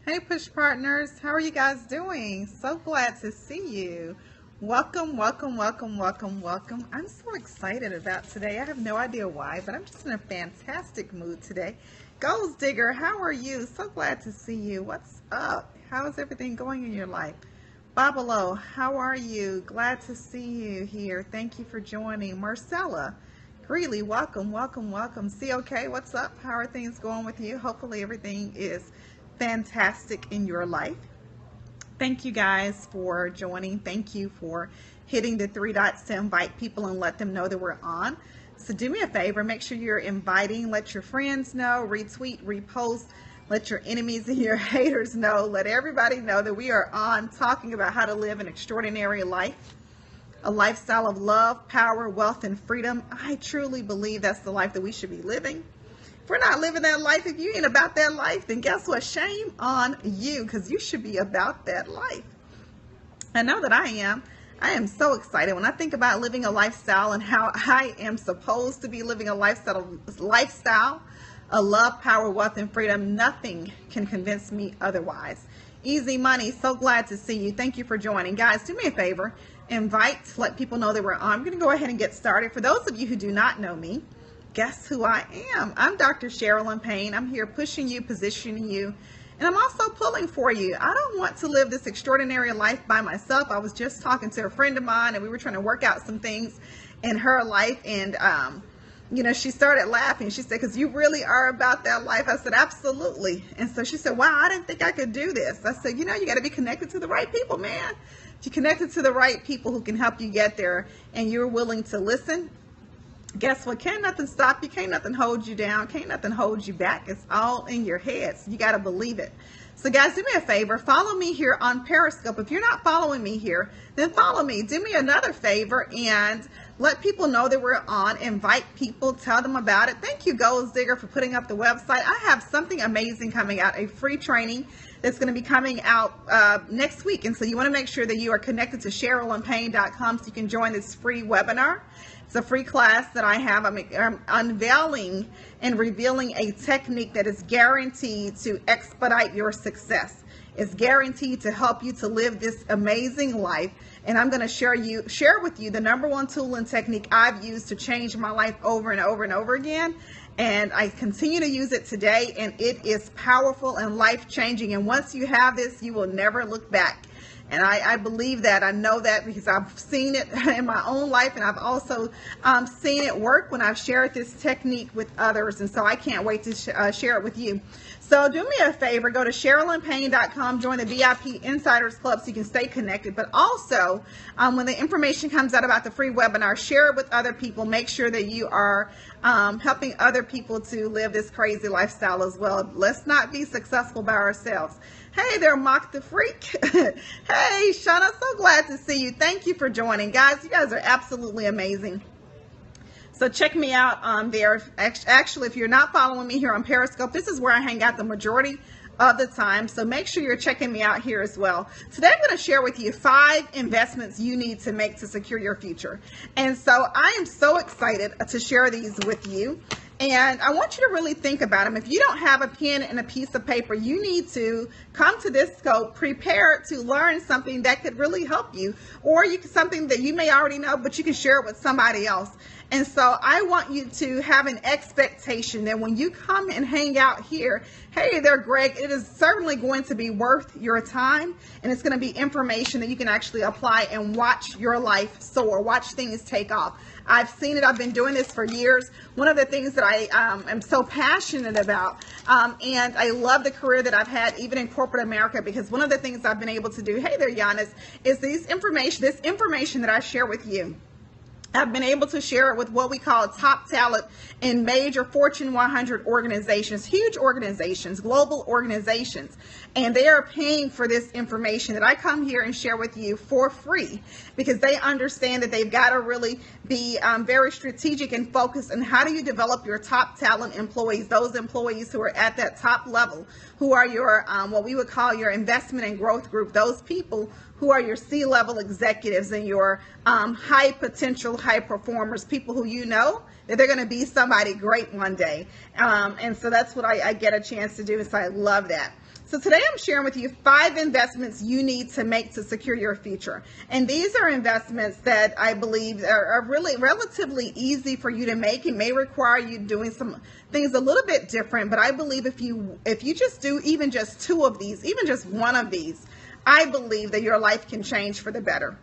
Hey Push Partners, how are you guys doing? So glad to see you. Welcome, welcome, welcome, welcome, welcome. I'm so excited about today. I have no idea why, but I'm just in a fantastic mood today. Goals Digger, how are you? So glad to see you. What's up? How is everything going in your life? Babalo, how are you? Glad to see you here. Thank you for joining. Marcella, Greeley, welcome, welcome, welcome. COK, what's up? How are things going with you? Hopefully everything is fantastic in your life. Thank you guys for joining. Thank you for hitting the three dots to invite people and let them know that we're on. So do me a favor, make sure you're inviting, let your friends know, retweet, repost, let your enemies and your haters know, let everybody know that we are on talking about how to live an extraordinary life, a lifestyle of love, power, wealth, and freedom. I truly believe that's the life that we should be living. If we're not living that life, if you ain't about that life, then guess what? Shame on you, because you should be about that life. I know that I am. I am so excited when I think about living a lifestyle and how I am supposed to be living a lifestyle of love, power, wealth, and freedom. Nothing can convince me otherwise. Easy Money, so glad to see you. Thank you for joining. Guys, do me a favor. Invite, let people know that we're on. I'm going to go ahead and get started. For those of you who do not know me, guess who I am? I'm Dr. Sherilyn Payne. I'm here pushing you, positioning you, and I'm also pulling for you. I don't want to live this extraordinary life by myself. I was just talking to a friend of mine, and we were trying to work out some things in her life, and she started laughing. She said, because you really are about that life. I said, absolutely. And so she said, wow, I didn't think I could do this. I said, you got to be connected to the right people, man. If you're connected to the right people who can help you get there, and you're willing to listen, guess what? Can't nothing stop you. Can't nothing hold you down. Can't nothing hold you back. It's all in your head. So you got to believe it. So guys, do me a favor. Follow me here on Periscope. If you're not following me here, then follow me. Do me another favor and let people know that we're on. Invite people. Tell them about it. Thank you, Goals Digger, for putting up the website. I have something amazing coming out, a free training that's going to be coming out next week. And so you want to make sure that you are connected to SherilynPayne.com so you can join this free webinar. It's a free class that I have. I'm unveiling and revealing a technique that is guaranteed to expedite your success. It's guaranteed to help you to live this amazing life. And I'm going to share with you the number one tool and technique I've used to change my life over and over and over again. And I continue to use it today, and it is powerful and life-changing. And once you have this, you will never look back. And I believe that. I know that because I've seen it in my own life, and I've also seen it work when I've shared this technique with others. And so I can't wait to share it with you. So do me a favor, go to SherilynPayne.com, join the VIP Insiders Club so you can stay connected. But also, when the information comes out about the free webinar, share it with other people. Make sure that you are helping other people to live this crazy lifestyle as well. Let's not be successful by ourselves. Hey there, Mock the Freak. Hey, Shauna, so glad to see you. Thank you for joining. Guys, you guys are absolutely amazing. So check me out on there. Actually, if you're not following me here on Periscope, this is where I hang out the majority of the time. So make sure you're checking me out here as well. Today, I'm going to share with you 5 investments you need to make to secure your future. And so I am so excited to share these with you. And I want you to really think about them. If you don't have a pen and a piece of paper, you need to come to this scope prepared to learn something that could really help you, or something that you may already know, but you can share it with somebody else. And so I want you to have an expectation that when you come and hang out here, hey there, Greg, it is certainly going to be worth your time, and it's going to be information that you can actually apply and watch your life soar, watch things take off. I've seen it. I've been doing this for years. One of the things that I am so passionate about, and I love the career that I've had even in corporate America, because one of the things I've been able to do, hey there, Giannis, is this information that I share with you. I've been able to share it with what we call top talent in major Fortune 100 organizations, huge organizations, global organizations, and they are paying for this information that I come here and share with you for free, because they understand that they've got to really be very strategic and focused on how do you develop your top talent employees, those employees who are at that top level, who are your what we would call your investment and growth group, those people who are your C-level executives and your high potential, high performers, people who you know that they're going to be somebody great one day. And so that's what I get a chance to do. And so I love that. So today I'm sharing with you 5 investments you need to make to secure your future. And these are investments that I believe are really relatively easy for you to make. It may require you doing some things a little bit different, but I believe if you just do even just 2 of these, even just 1 of these, I believe that your life can change for the better.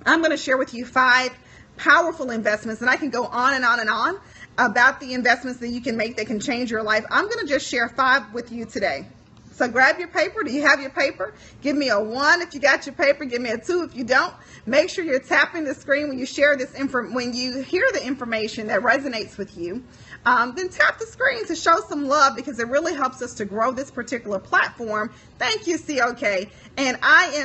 I'm going to share with you 5 powerful investments, and I can go on and on and on about the investments that you can make that can change your life. I'm going to just share 5 with you today. So grab your paper. Do you have your paper? Give me a 1 if you got your paper. Give me a 2 if you don't. Make sure you're tapping the screen when you share this when you hear the information that resonates with you. Then tap the screen to show some love, because it really helps us to grow this particular platform. Thank you, COK. And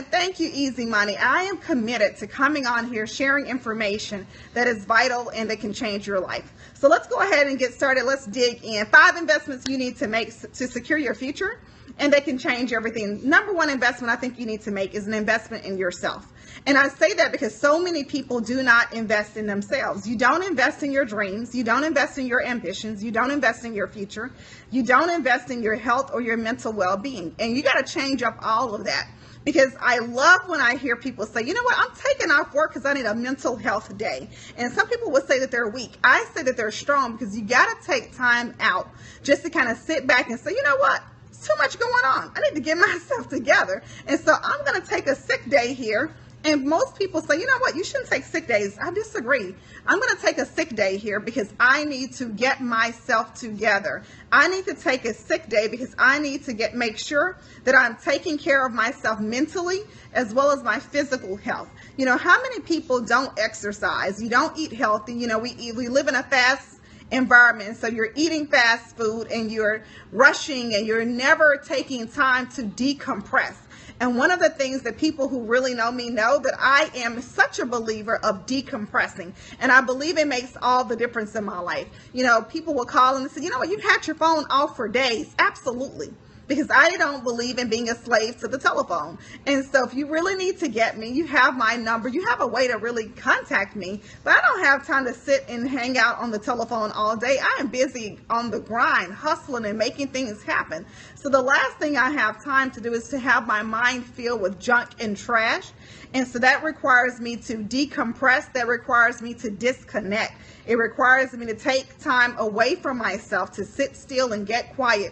thank you, Easy Money. I am committed to coming on here, sharing information that is vital and that can change your life. So let's go ahead and get started. Let's dig in. 5 investments you need to make to secure your future, and they can change everything. Number 1 investment I think you need to make is an investment in yourself. And I say that because so many people do not invest in themselves. You don't invest in your dreams. You don't invest in your ambitions. You don't invest in your future. You don't invest in your health or your mental well-being. And you got to change up all of that. Because I love when I hear people say, you know what, I'm taking off work because I need a mental health day. And some people would say that they're weak. I say that they're strong, because you got to take time out just to kind of sit back and say, you know what? Too much going on. I need to get myself together. And so I'm going to take a sick day here. And most people say, you know what, you shouldn't take sick days. I disagree. I'm going to take a sick day here because I need to get myself together. I need to take a sick day because I need to make sure that I'm taking care of myself mentally as well as my physical health. You know, how many people don't exercise? You don't eat healthy. You know, we live in a fast environment. So you're eating fast food and you're rushing and you're never taking time to decompress. And one of the things that people who really know me know that I am such a believer of decompressing. And I believe it makes all the difference in my life. You know, people will call and say, you know what, you've had your phone off for days. Absolutely. Because I don't believe in being a slave to the telephone. And so if you really need to get me, you have my number. You have a way to really contact me. But I don't have time to sit and hang out on the telephone all day. I am busy on the grind, hustling and making things happen. So the last thing I have time to do is to have my mind filled with junk and trash. And so that requires me to decompress. That requires me to disconnect. It requires me to take time away from myself, to sit still and get quiet.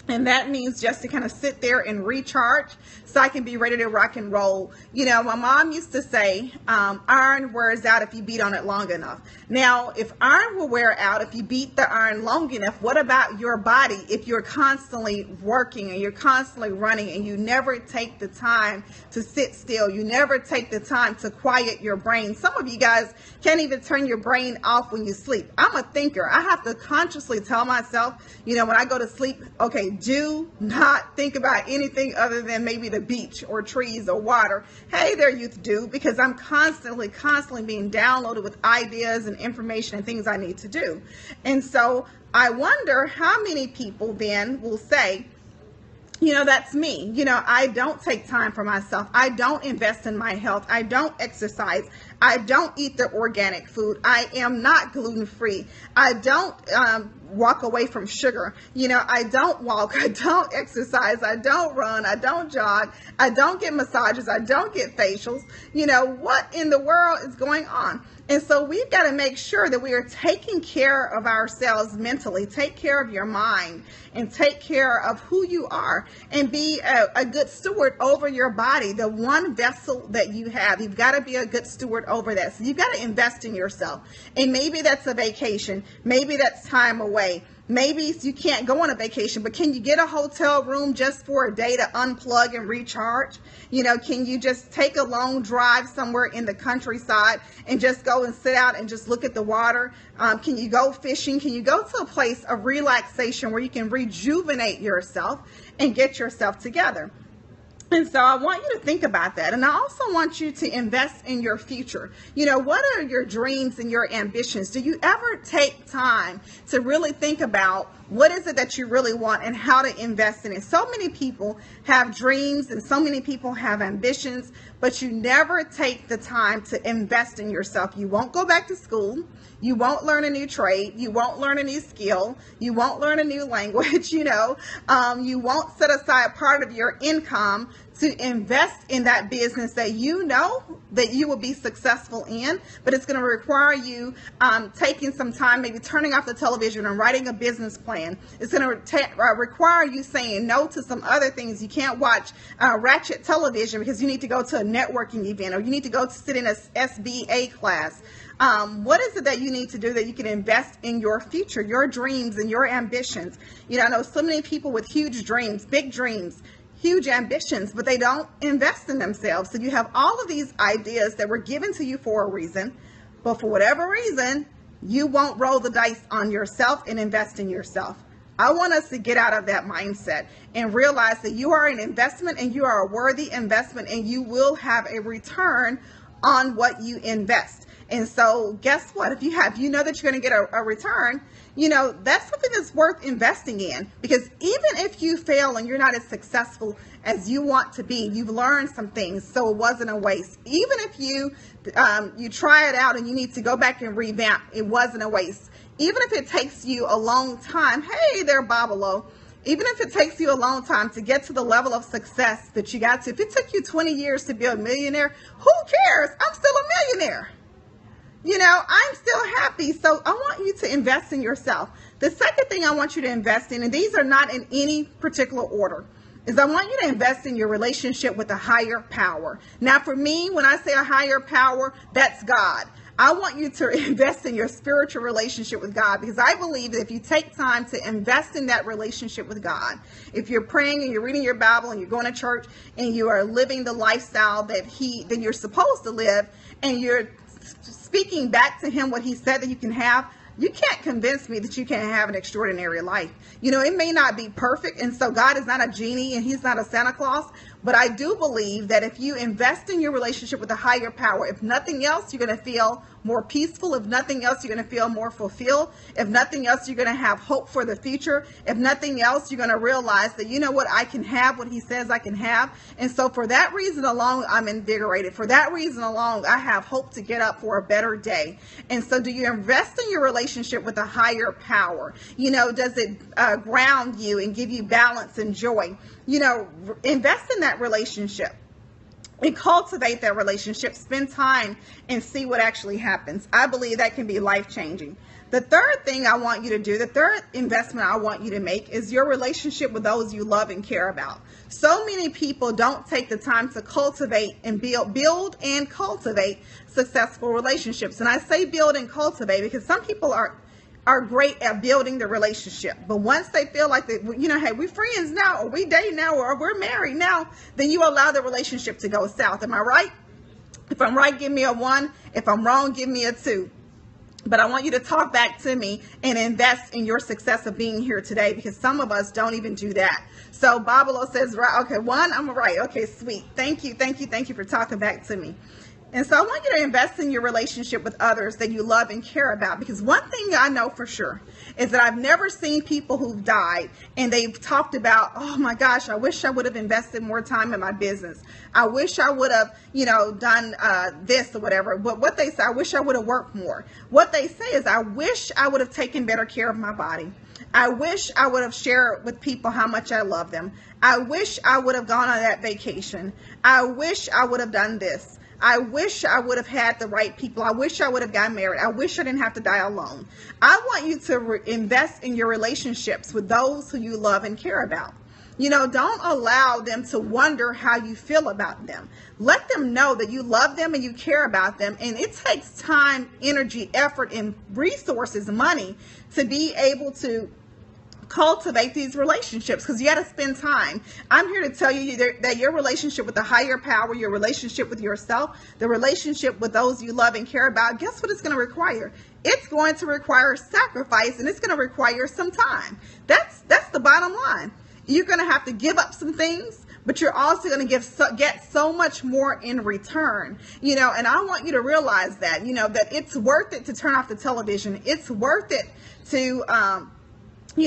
And that means just to kind of sit there and recharge so I can be ready to rock and roll. You know, my mom used to say, iron wears out if you beat on it long enough. Now, if iron will wear out if you beat the iron long enough, what about your body if you're constantly working and you're constantly running and you never take the time to sit still? You never take the time to quiet your brain. Some of you guys can't even turn your brain off when you sleep. I'm a thinker. I have to consciously tell myself, you know, when I go to sleep, okay, do not think about anything other than maybe the beach or trees or water. Hey there, youth, do, because I'm constantly being downloaded with ideas and information and things I need to do. And so I wonder how many people then will say, you know, that's me. You know, I don't take time for myself. I don't invest in my health. I don't exercise. I don't eat the organic food. I am not gluten-free. I don't walk away from sugar. You know, I don't walk. I don't exercise. I don't run. I don't jog. I don't get massages. I don't get facials. You know, what in the world is going on? And so we've got to make sure that we are taking care of ourselves mentally, take care of your mind, and take care of who you are, and be a good steward over your body, the one vessel that you have. You've got to be a good steward over that. So you've got to invest in yourself. And maybe that's a vacation. Maybe that's time away. Maybe you can't go on a vacation, but can you get a hotel room just for a day to unplug and recharge? You know, can you just take a long drive somewhere in the countryside and just go and sit out and just look at the water? Can you go fishing? Can you go to a place of relaxation where you can rejuvenate yourself and get yourself together? And so I want you to think about that. And I also want you to invest in your future. You know, what are your dreams and your ambitions? Do you ever take time to really think about What is it that you really want and how to invest in it? So many people have dreams and so many people have ambitions, but you never take the time to invest in yourself. You won't go back to school. You won't learn a new trade. You won't learn a new skill. You won't learn a new language, you won't set aside part of your income to invest in that business that you know that you will be successful in, but it's going to require you taking some time, maybe turning off the television and writing a business plan. It's going to require you saying no to some other things. You can't watch ratchet television because you need to go to a networking event or you need to go to sit in a SBA class. What is it that you need to do that you can invest in your future, your dreams and your ambitions? I know so many people with huge dreams, big dreams, huge ambitions, but they don't invest in themselves. So you have all of these ideas that were given to you for a reason, but for whatever reason, you won't roll the dice on yourself and invest in yourself. I want us to get out of that mindset and realize that you are an investment and you are a worthy investment and you will have a return on what you invest. And so guess what? If you know that you're going to get a return, that's something that's worth investing in, because even if you fail and you're not as successful as you want to be, you've learned some things. So it wasn't a waste. Even if you try it out and you need to go back and revamp, it wasn't a waste. Even if it takes you a long time, hey there, Babalo. Even if it takes you a long time to get to the level of success that you got to, if it took you 20 years to be a millionaire, who cares? I'm still a millionaire. I'm still happy. So I want you to invest in yourself. The second thing I want you to invest in, and these are not in any particular order, is I want you to invest in your relationship with a higher power. Now, for me, when I say a higher power, that's God. I want you to invest in your spiritual relationship with God, because I believe that if you take time to invest in that relationship with God, if you're praying and you're reading your Bible and you're going to church and you are living the lifestyle that you're supposed to live, and you're speaking back to him what he said that you can have, you can't convince me that you can't have an extraordinary life. It may not be perfect, and so God is not a genie and he's not a Santa Claus, but I do believe that if you invest in your relationship with a higher power, if nothing else, you're going to feel more peaceful. If nothing else, you're going to feel more fulfilled. If nothing else, you're going to have hope for the future. If nothing else, you're going to realize that, I can have what he says I can have. And so for that reason alone, I'm invigorated. For that reason alone, I have hope to get up for a better day. And so do you invest in your relationship with a higher power? Does it ground you and give you balance and joy? Invest in that relationship and cultivate that relationship. Spend time and see what actually happens. I believe that can be life-changing. The third thing I want you to do, the third investment I want you to make, is your relationship with those you love and care about. So many people don't take the time to cultivate and build and cultivate successful relationships. And I say build and cultivate because some people are great at building the relationship, but once they feel like hey, we're friends now, or we date now, or we're married now, then you allow the relationship to go south. Am I right? If I'm right, give me a 1. If I'm wrong, give me a 2. But I want you to talk back to me and invest in your success of being here today, because some of us don't even do that. So Babalo says, right, okay, 1, I'm right. Okay, sweet. Thank you for talking back to me. And so I want you to invest in your relationship with others that you love and care about, because one thing I know for sure is that I've never seen people who've died and they've talked about, oh my gosh, I wish I would have invested more time in my business. I wish I would have, done this or whatever. But what they say, I wish I would have worked more. What they say is, I wish I would have taken better care of my body. I wish I would have shared with people how much I love them. I wish I would have gone on that vacation. I wish I would have done this. I wish I would have had the right people. I wish I would have gotten married. I wish I didn't have to die alone. I want you to invest in your relationships with those who you love and care about. Don't allow them to wonder how you feel about them. Let them know that you love them and you care about them. And it takes time, energy, effort, and resources, money, to be able to cultivate these relationships, because you got to spend time. I'm here to tell you that your relationship with the higher power, your relationship with yourself, the relationship with those you love and care about, guess what it's going to require? It's going to require sacrifice, and it's going to require some time. That's the bottom line. You're going to have to give up some things, but you're also going to get so much more in return, and I want you to realize that, that it's worth it to turn off the television. It's worth it to,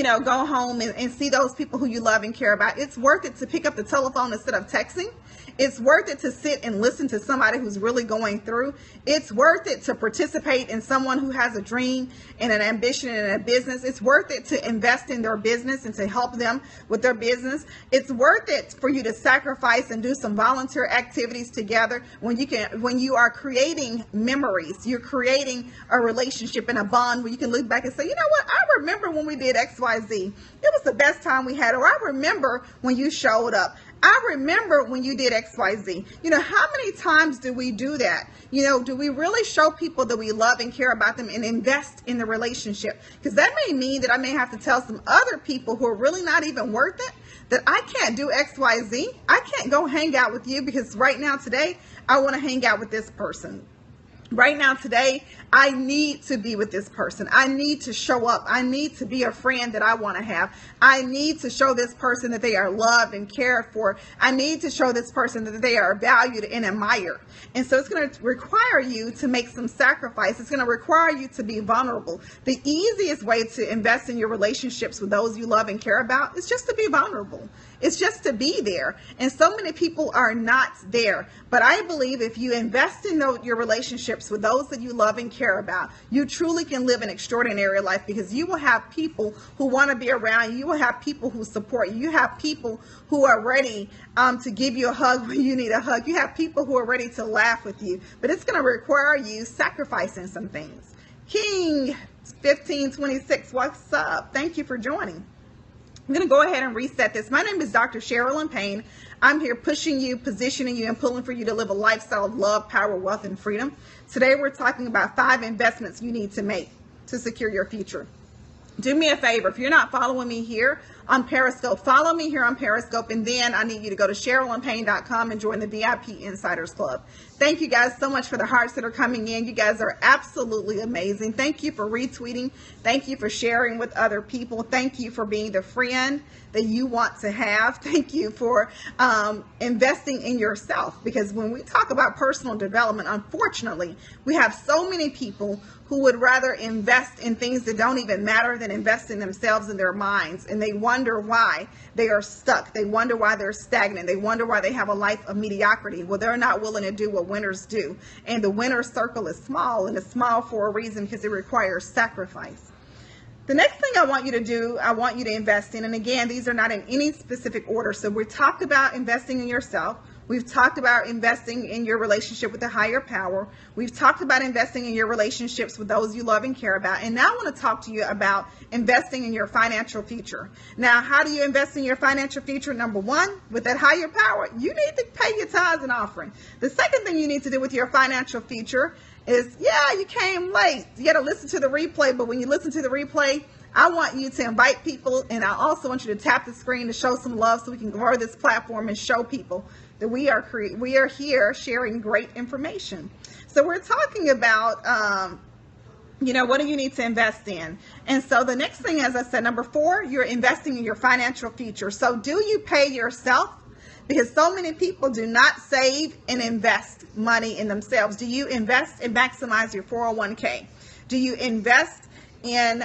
go home and see those people who you love and care about. It's worth it to pick up the telephone instead of texting. It's worth it to sit and listen to somebody who's really going through. It's worth it to participate in someone who has a dream and an ambition and a business. It's worth it to invest in their business and to help them with their business. It's worth it for you to sacrifice and do some volunteer activities together when you are creating memories. You're creating a relationship and a bond where you can look back and say, you know what, I remember when we did XYZ. It was the best time we had, or I remember when you showed up. I remember when you did XYZ. How many times do we do that? Do we really show people that we love and care about them and invest in the relationship? Because that may mean that I may have to tell some other people who are really not even worth it that I can't do XYZ. I can't go hang out with you because right now today, I want to hang out with this person. Right now, today, I need to be with this person. I need to show up. I need to be a friend that I want to have. I need to show this person that they are loved and cared for. I need to show this person that they are valued and admired. And so it's going to require you to make some sacrifice. It's going to require you to be vulnerable. The easiest way to invest in your relationships with those you love and care about is just to be vulnerable. It's just to be there. And so many people are not there. But I believe if you invest in your relationships with those that you love and care about, you truly can live an extraordinary life, because you will have people who want to be around you. You will have people who support you. You have people who are ready to give you a hug when you need a hug. You have people who are ready to laugh with you. But it's going to require you sacrificing some things. King 1526, what's up? Thank you for joining. I'm going to go ahead and reset this. My name is Dr. Sherilyn Payne. I'm here pushing you, positioning you, and pulling for you to live a lifestyle of love, power, wealth, and freedom. Today, we're talking about 5 investments you need to make to secure your future. Do me a favor. If you're not following me here on Periscope, follow me here on Periscope, and then I need you to go to SherilynPayne.com and join the VIP Insiders Club. Thank you guys so much for the hearts that are coming in. You guys are absolutely amazing. Thank you for retweeting. Thank you for sharing with other people. Thank you for being the friend that you want to have. Thank you for investing in yourself, because when we talk about personal development, unfortunately, we have so many people who would rather invest in things that don't even matter than invest in themselves and their minds. And they wonder why they are stuck. They wonder why they're stagnant. They wonder why they have a life of mediocrity. Well, they're not willing to do what winners do. And the winner's circle is small, and it's small for a reason, because it requires sacrifice. The next thing I want you to do, I want you to invest in, and again, these are not in any specific order. So we talked about investing in yourself. We've talked about investing in your relationship with the higher power. We've talked about investing in your relationships with those you love and care about. And now I want to talk to you about investing in your financial future. Now, how do you invest in your financial future? Number one, with that higher power, you need to pay your tithes and offering. The second thing you need to do with your financial future is, you came late. You got to listen to the replay. But when you listen to the replay, I want you to invite people, and I also want you to tap the screen to show some love so we can grow this platform and show people that we are here sharing great information. So we're talking about, what do you need to invest in? And so the next thing, as I said, number 4, you're investing in your financial future. So do you pay yourself? Because so many people do not save and invest money in themselves. Do you invest and maximize your 401k? Do you invest in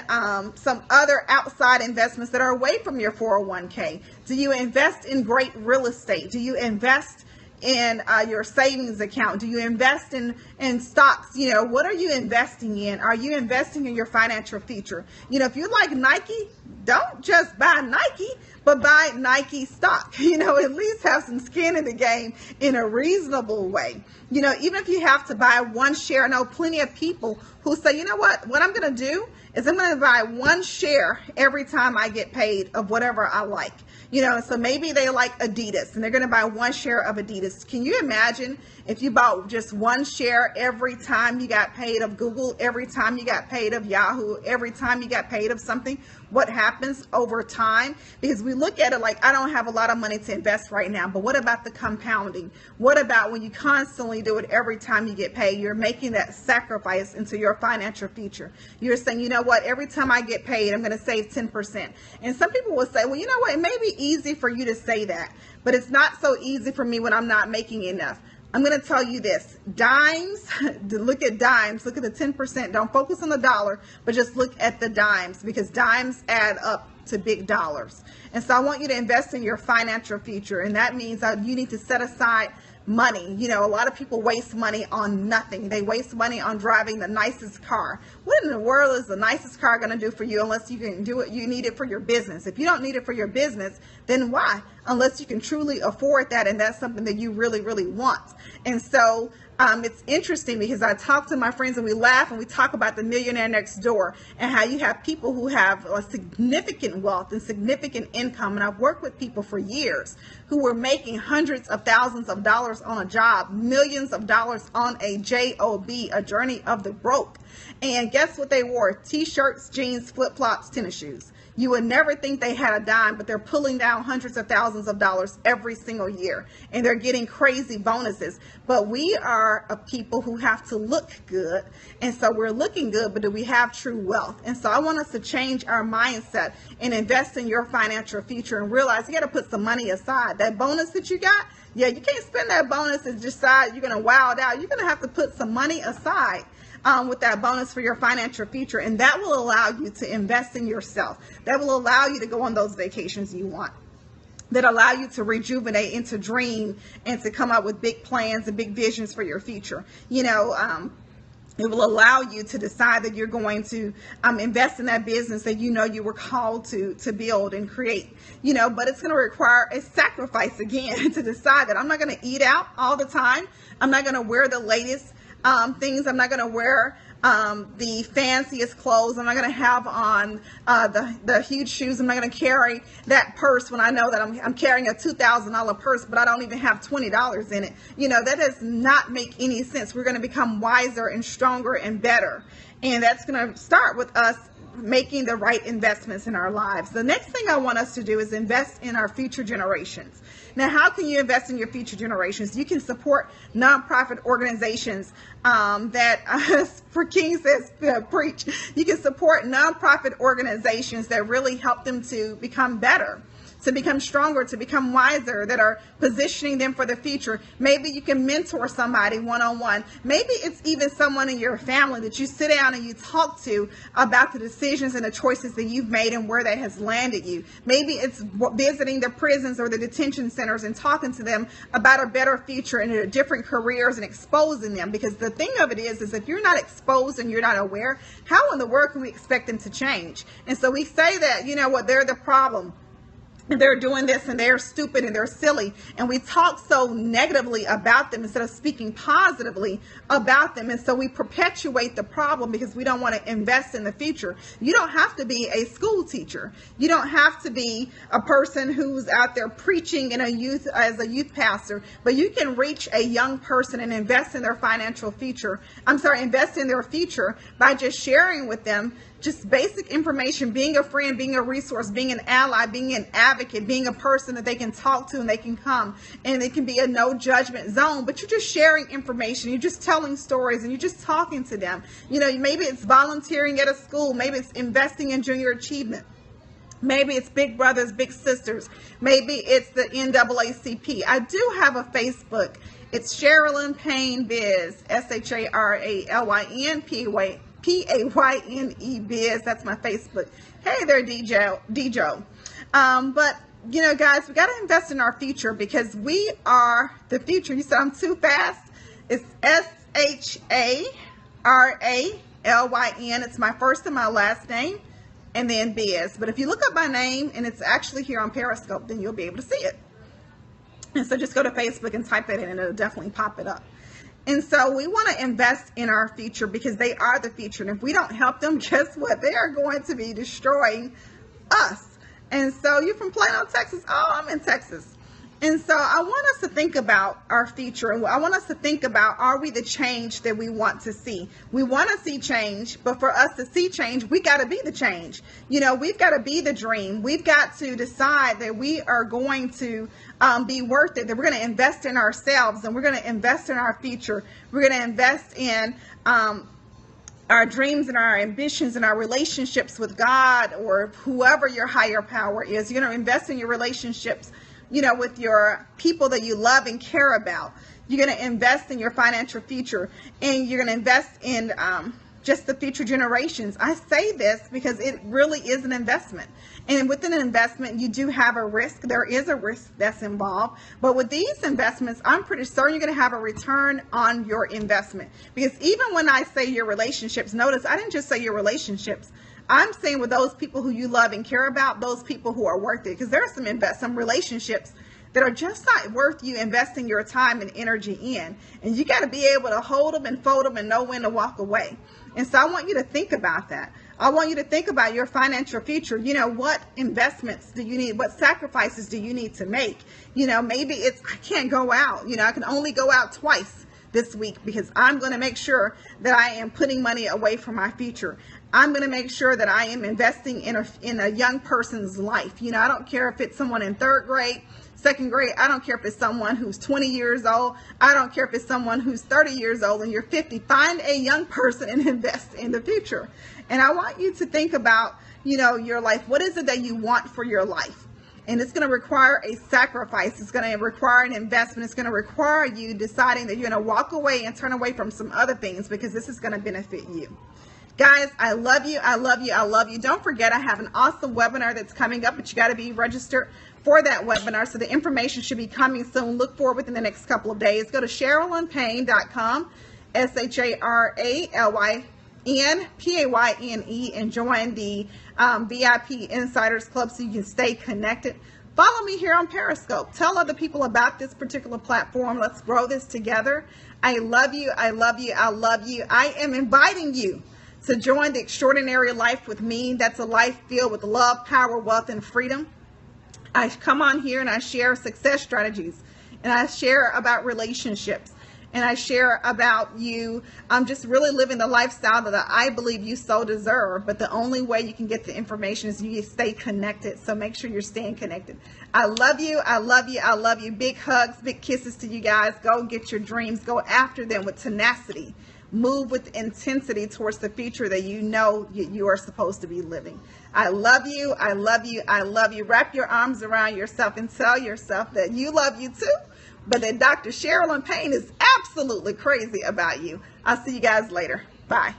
some other outside investments that are away from your 401k? Do you invest in great real estate? Do you invest in your savings account? Do you invest in stocks? What are you investing in? Are you investing in your financial future? If you like Nike, don't just buy Nike, but buy Nike stock. At least have some skin in the game in a reasonable way. Even if you have to buy one share, I know plenty of people who say, what I'm going to do is I'm going to buy one share every time I get paid of whatever I like. So maybe they like Adidas and they're going to buy one share of Adidas. Can you imagine if you bought just one share every time you got paid of Google, every time you got paid of Yahoo, every time you got paid of something? What happens over time? Because we look at it like, I don't have a lot of money to invest right now, but what about the compounding? What about when you constantly do it every time you get paid? You're making that sacrifice into your financial future. You're saying, every time I get paid, I'm going to save 10%. And some people will say, well, it may be easy for you to say that, but it's not so easy for me when I'm not making enough. I'm going to tell you this, dimes, look at dimes, look at the 10%. Don't focus on the dollar, but just look at the dimes, because dimes add up to big dollars. And so I want you to invest in your financial future. And that means that you need to set aside money. You know, a lot of people waste money on nothing. They waste money on driving the nicest car. What in the world is the nicest car going to do for you unless you can do it? You need it for your business. If you don't need it for your business, then why? Unless you can truly afford that and that's something that you really, really want. And so it's interesting because I talk to my friends and we laugh and we talk about the millionaire next door and how you have people who have a significant wealth and significant income. And I've worked with people for years who were making hundreds of thousands of dollars on a job, millions of dollars on a job, a journey of the broke. And guess what they wore? T-shirts, jeans, flip-flops, tennis shoes. You would never think they had a dime, but they're pulling down hundreds of thousands of dollars every single year, and they're getting crazy bonuses. But we are a people who have to look good, and so we're looking good, but do we have true wealth? And so I want us to change our mindset and invest in your financial future and realize you got to put some money aside. That bonus that you got, yeah, you can't spend that bonus and decide you're going to wow it out. You're going to have to put some money aside with that bonus for your financial future, and that will allow you to invest in yourself. That will allow you to go on those vacations you want, that allow you to rejuvenate and to dream and to come up with big plans and big visions for your future. You know, it will allow you to decide that you're going to invest in that business that you know you were called to build and create, you know, but it's going to require a sacrifice again to decide that I'm not going to eat out all the time. I'm not going to wear the latest things. I'm not going to wear the fanciest clothes. I'm not going to have on the huge shoes. I'm not going to carry that purse when I know that I'm carrying a $2,000 purse, but I don't even have $20 in it. You know, that does not make any sense. We're going to become wiser and stronger and better. And that's going to start with us making the right investments in our lives. The next thing I want us to do is invest in our future generations. Now, how can you invest in your future generations? You can support nonprofit organizations that, for King says, preach. You can support nonprofit organizations that really help them to become better, to become stronger, to become wiser, that are positioning them for the future. Maybe you can mentor somebody one-on-one. Maybe it's even someone in your family that you sit down and you talk to about the decisions and the choices that you've made and where that has landed you. Maybe it's visiting the prisons or the detention centers and talking to them about a better future and their different careers and exposing them. Because the thing of it is if you're not exposed and you're not aware, how in the world can we expect them to change? And so we say that, you know what, they're the problem. And they're doing this and they're stupid and they're silly. And we talk so negatively about them instead of speaking positively about them. And so we perpetuate the problem because we don't want to invest in the future. You don't have to be a school teacher. You don't have to be a person who's out there preaching in as a youth pastor, but you can reach a young person and invest in their financial future. Invest in their future by just sharing with them just basic information, being a friend, being a resource, being an ally, being an advocate, being a person that they can talk to and they can come, and it can be a no judgment zone, but you're just sharing information. You're just telling stories and you're just talking to them. You know, maybe it's volunteering at a school. Maybe it's investing in junior achievement. Maybe it's Big Brothers, Big Sisters. Maybe it's the NAACP. I do have a Facebook. It's Sherilyn Payne Biz, SHARALYN PAYNE Biz. That's my Facebook. Hey there, DJ. But you know, guys, we got to invest in our future because we are the future. You said I'm too fast. It's SHARALYN. It's my first and my last name, and then Biz. But if you look up my name and it's actually here on Periscope, then you'll be able to see it. And so just go to Facebook and type it in, and it'll definitely pop it up. And so we want to invest in our future because they are the future. And if we don't help them, guess what? They are going to be destroying us. And so you're from Plano, Texas. Oh, I'm in Texas. And so I want us to think about our future. And I want us to think about, are we the change that we want to see? We want to see change, but for us to see change, we got to be the change. You know, we've got to be the dream. We've got to decide that we are going to be worth it, that we're going to invest in ourselves and we're going to invest in our future. We're going to invest in our dreams and our ambitions and our relationships with God or whoever your higher power is. You're going to invest in your relationships with your people that you love and care about. You're going to invest in your financial future, and you're going to invest in just the future generations. I say this because it really is an investment. And within an investment, you do have a risk. There is a risk that's involved. But with these investments, I'm pretty certain you're going to have a return on your investment. Because even when I say your relationships, notice I didn't just say your relationships. I'm saying with those people who you love and care about, those people who are worth it. Because there are some relationships that are just not worth you investing your time and energy in. And you got to be able to hold them and fold them and know when to walk away. And so I want you to think about that. I want you to think about your financial future. What investments do you need? What sacrifices do you need to make? Maybe it's, I can't go out. I can only go out twice this week because I'm going to make sure that I am putting money away for my future. I'm going to make sure that I am investing in a young person's life. I don't care if it's someone in third grade, second grade. I don't care if it's someone who's 20 years old. I don't care if it's someone who's 30 years old and you're 50. Find a young person and invest in the future. And I want you to think about, your life. What is it that you want for your life? And it's going to require a sacrifice. It's going to require an investment. It's going to require you deciding that you're going to walk away and turn away from some other things because this is going to benefit you. Guys, I love you. I love you. I love you. Don't forget, I have an awesome webinar that's coming up, but you got to be registered for that webinar. So the information should be coming soon. Look for it within the next couple of days. Go to SharylynPayne.com, SharylynPayne, and join the VIP Insiders Club so you can stay connected. Follow me here on Periscope. Tell other people about this particular platform. Let's grow this together. I love you. I love you. I love you. I am inviting you to join the extraordinary life with me. That's a life filled with love, power, wealth, and freedom. I come on here and I share success strategies, and I share about relationships, and I share about you. I'm just really living the lifestyle that I believe you so deserve. But the only way you can get the information is you stay connected. So make sure you're staying connected. I love you. I love you. I love you. Big hugs, big kisses to you guys. Go get your dreams. Go after them with tenacity. Move with intensity towards the future that you are supposed to be living. I love you. I love you. I love you. Wrap your arms around yourself and tell yourself that you love you too, but that Dr. Sharylyn Payne is absolutely crazy about you. I'll see you guys later. Bye.